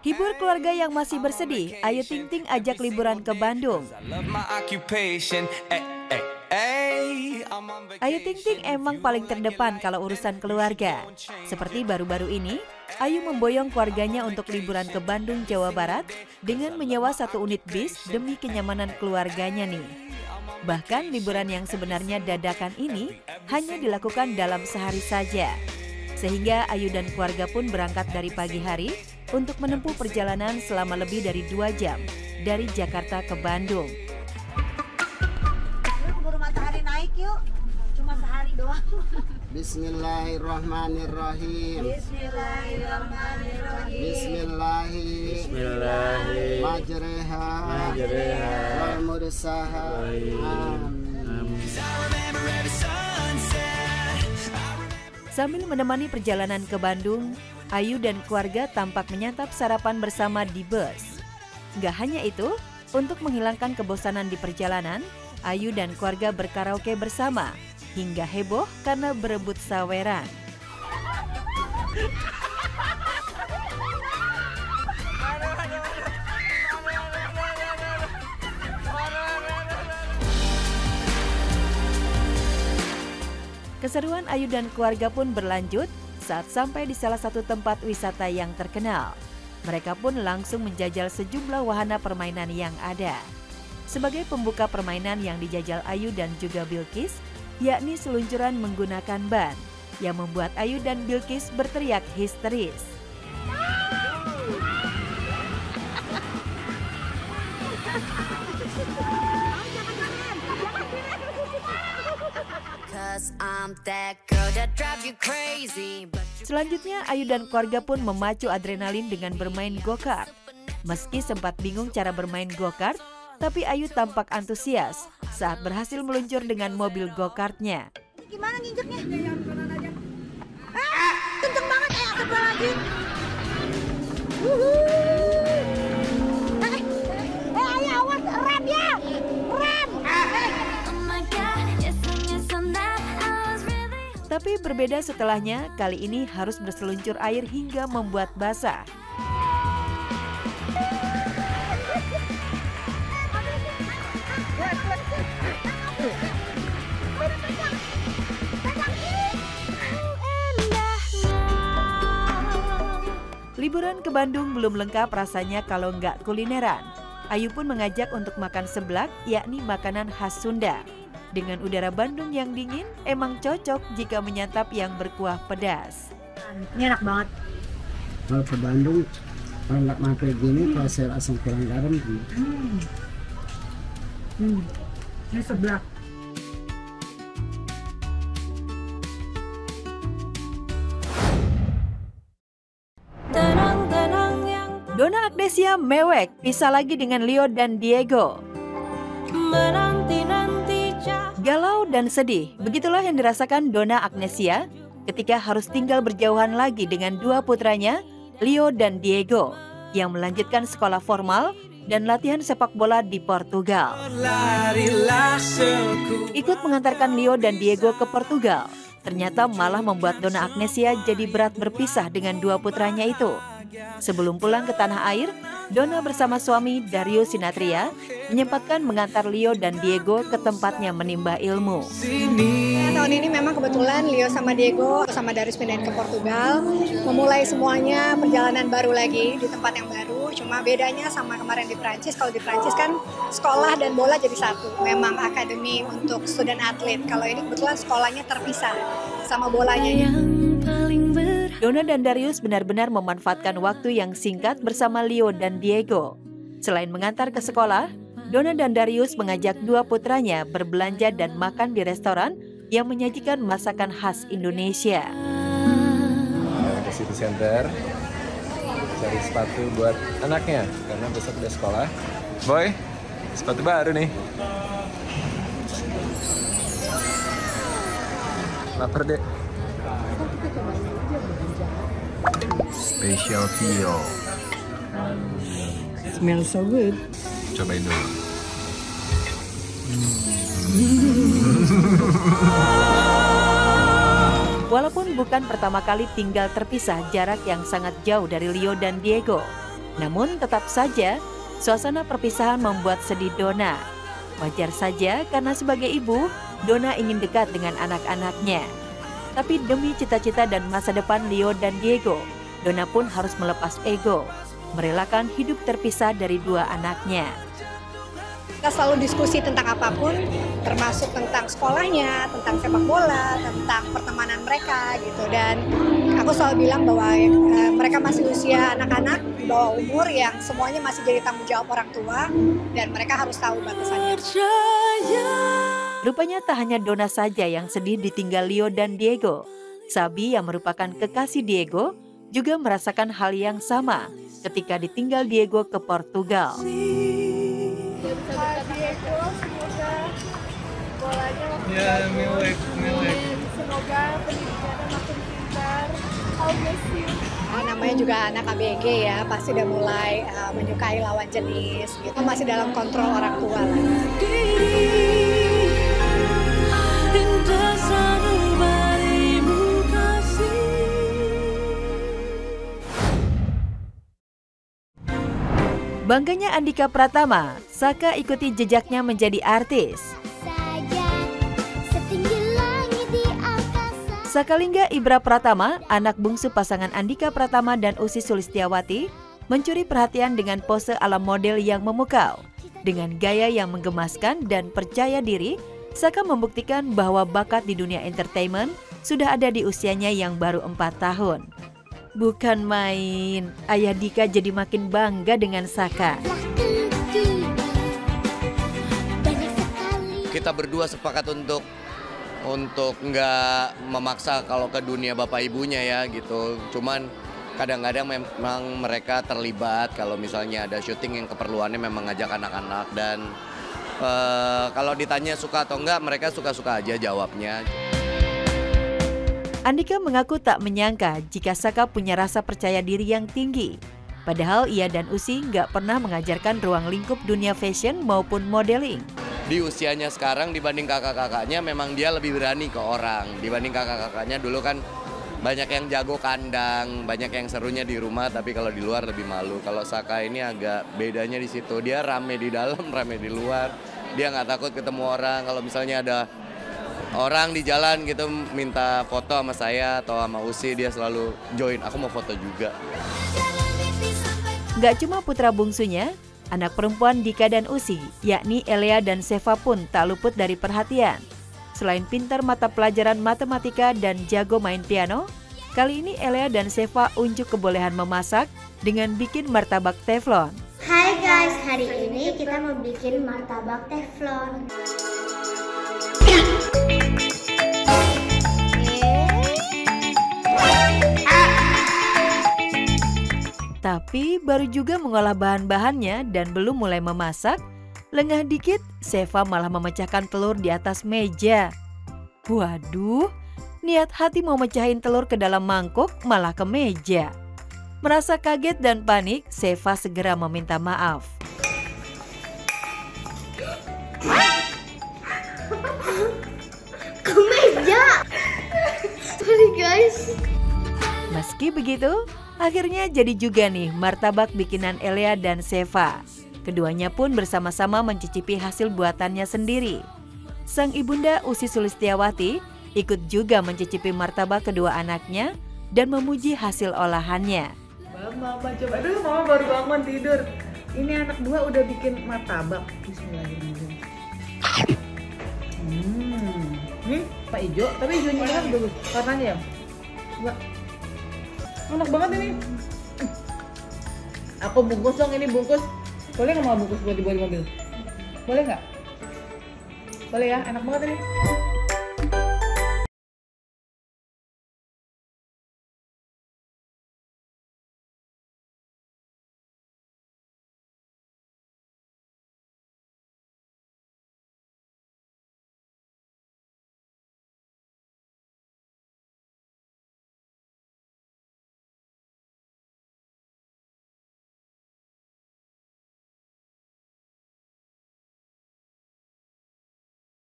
Hibur keluarga yang masih bersedih, Ayu Ting Ting ajak liburan ke Bandung. Ayu Ting Ting emang paling terdepan kalau urusan keluarga. Seperti baru-baru ini, Ayu memboyong keluarganya untuk liburan ke Bandung, Jawa Barat dengan menyewa satu unit bis demi kenyamanan keluarganya nih. Bahkan liburan yang sebenarnya dadakan ini hanya dilakukan dalam sehari saja. Sehingga Ayu dan keluarga pun berangkat dari pagi hari untuk menempuh perjalanan selama lebih dari 2 jam dari Jakarta ke Bandung. Keburu matahari naik yuk, cuma sehari doang. Bismillahirrahmanirrahim. Bismillahirrahmanirrahim. Bismillahirrahmanirrahim. Majreha. Wal mursaha. Amin. Sambil menemani perjalanan ke Bandung, Ayu dan keluarga tampak menyantap sarapan bersama di bus. Gak hanya itu, untuk menghilangkan kebosanan di perjalanan, Ayu dan keluarga berkaraoke bersama, hingga heboh karena berebut saweran. Keseruan Ayu dan keluarga pun berlanjut saat sampai di salah satu tempat wisata yang terkenal. Mereka pun langsung menjajal sejumlah wahana permainan yang ada. Sebagai pembuka permainan yang dijajal Ayu dan juga Bilkis, yakni seluncuran menggunakan ban, yang membuat Ayu dan Bilkis berteriak histeris. Selanjutnya, Ayu dan keluarga pun memacu adrenalin dengan bermain go-kart. Meski sempat bingung cara bermain go-kart, tapi Ayu tampak antusias saat berhasil meluncur dengan mobil go-kartnya. Gimana nginjeknya? Kenceng banget, astagfirullahaladzim. Ayo awas, rem ya! Rem! Tapi berbeda setelahnya, kali ini harus berseluncur air hingga membuat basah. Liburan ke Bandung belum lengkap rasanya kalau nggak kulineran. Ayu pun mengajak untuk makan seblak, yakni makanan khas Sunda. Dengan udara Bandung yang dingin, emang cocok jika menyantap yang berkuah pedas. Ini enak banget. Kalau ke Bandung, kalau nggak makan gini, kalau saya asam kurang garam. Ini seblak. Donna Agnesia mewek, pisah lagi dengan Leo dan Diego. Galau dan sedih, begitulah yang dirasakan Donna Agnesia ketika harus tinggal berjauhan lagi dengan dua putranya, Leo dan Diego, yang melanjutkan sekolah formal dan latihan sepak bola di Portugal. Ikut mengantarkan Leo dan Diego ke Portugal, ternyata malah membuat Donna Agnesia jadi berat berpisah dengan dua putranya itu. Sebelum pulang ke tanah air, Donna bersama suami Darius Sinathrya menyempatkan mengantar Leo dan Diego ke tempatnya menimba ilmu. Tahun ini memang kebetulan Leo sama Diego sama Darius pindahin ke Portugal, memulai semuanya perjalanan baru lagi di tempat yang baru. Cuma bedanya sama kemarin di Prancis, kalau di Prancis kan sekolah dan bola jadi satu. Memang akademi untuk student atlet. Kalau ini kebetulan sekolahnya terpisah sama bolanya. Donna dan Darius benar-benar memanfaatkan waktu yang singkat bersama Leo dan Diego. Selain mengantar ke sekolah, Donna dan Darius mengajak dua putranya berbelanja dan makan di restoran yang menyajikan masakan khas Indonesia. Ke City Center, cari sepatu buat anaknya karena besok udah sekolah. Boy, sepatu baru nih. Lapar deh. Special feel. Smells so good. Cobain dulu. Walaupun bukan pertama kali tinggal terpisah jarak yang sangat jauh dari Leo dan Diego, Namun tetap saja, suasana perpisahan membuat sedih Donna. Wajar saja karena sebagai ibu, Donna ingin dekat dengan anak-anaknya. Tapi demi cita-cita dan masa depan Leo dan Diego, Donna pun harus melepas ego, merelakan hidup terpisah dari dua anaknya. Kita selalu diskusi tentang apapun, termasuk tentang sekolahnya, tentang sepak bola, tentang pertemanan mereka gitu. Dan aku selalu bilang bahwa mereka masih usia anak-anak di bawah umur yang semuanya masih jadi tanggung jawab orang tua dan mereka harus tahu batasannya. Rupanya tak hanya Donna saja yang sedih ditinggal Leo dan Diego. Sabi yang merupakan kekasih Diego juga merasakan hal yang sama ketika ditinggal Diego ke Portugal. Diego, semoga bolanya makin milik. semoga pendidikannya makin pintar. God bless you. Namanya juga anak ABG ya, pasti udah mulai menyukai lawan jenis gitu. Masih dalam kontrol orang tua lah. Bangganya Andika Pratama, Saka ikuti jejaknya menjadi artis. Sakalingga Ibra Pratama, anak bungsu pasangan Andika Pratama dan Ussy Sulistiawati, mencuri perhatian dengan pose ala model yang memukau. Dengan gaya yang menggemaskan dan percaya diri, Saka membuktikan bahwa bakat di dunia entertainment sudah ada di usianya yang baru 4 tahun. Bukan main, Ayah Dika jadi makin bangga dengan Saka. Kita berdua sepakat untuk nggak memaksa kalau ke dunia bapak ibunya ya gitu. Cuman kadang-kadang memang mereka terlibat kalau misalnya ada syuting yang keperluannya memang ngajak anak-anak. Dan kalau ditanya suka atau enggak, mereka suka-suka aja jawabnya. Andika mengaku tak menyangka jika Saka punya rasa percaya diri yang tinggi. Padahal ia dan Ussy nggak pernah mengajarkan ruang lingkup dunia fashion maupun modeling. Di usianya sekarang dibanding kakak-kakaknya memang dia lebih berani ke orang. Dibanding kakak-kakaknya dulu kan banyak yang jago kandang, banyak yang serunya di rumah, tapi kalau di luar lebih malu. Kalau Saka ini agak bedanya di situ, dia rame di dalam, rame di luar. Dia nggak takut ketemu orang. Kalau misalnya ada orang di jalan gitu minta foto sama saya atau sama Ussy, dia selalu join, aku mau foto juga. Gak cuma putra bungsunya, anak perempuan Dika dan Ussy, yakni Elea dan Seva pun tak luput dari perhatian. Selain pintar mata pelajaran matematika dan jago main piano, kali ini Elea dan Seva unjuk kebolehan memasak dengan bikin martabak teflon. Hai guys, hari ini kita mau bikin martabak teflon. Tapi baru juga mengolah bahan-bahannya dan belum mulai memasak, lengah dikit Seva malah memecahkan telur di atas meja. Waduh, niat hati mau mecahin telur ke dalam mangkuk malah ke meja. Merasa kaget dan panik, Seva segera meminta maaf. Ke meja. Sorry guys. Meski begitu, akhirnya jadi juga nih martabak bikinan Elea dan Seva. Keduanya pun bersama-sama mencicipi hasil buatannya sendiri. Sang ibunda Ussy Sulistiawati ikut juga mencicipi martabak kedua anaknya dan memuji hasil olahannya. Mama coba dulu, mama baru bangun tidur. Ini anak dua udah bikin martabak. Bismillahirrahmanirrahim. Nih Pak Ijo, tapi hijaunya kan bagus warnanya ya. Enggak. Enak banget ini. Aku bungkus dong, ini bungkus. Boleh nggak mau bungkus buat dibawa di mobil? Boleh nggak? Boleh ya, enak banget ini.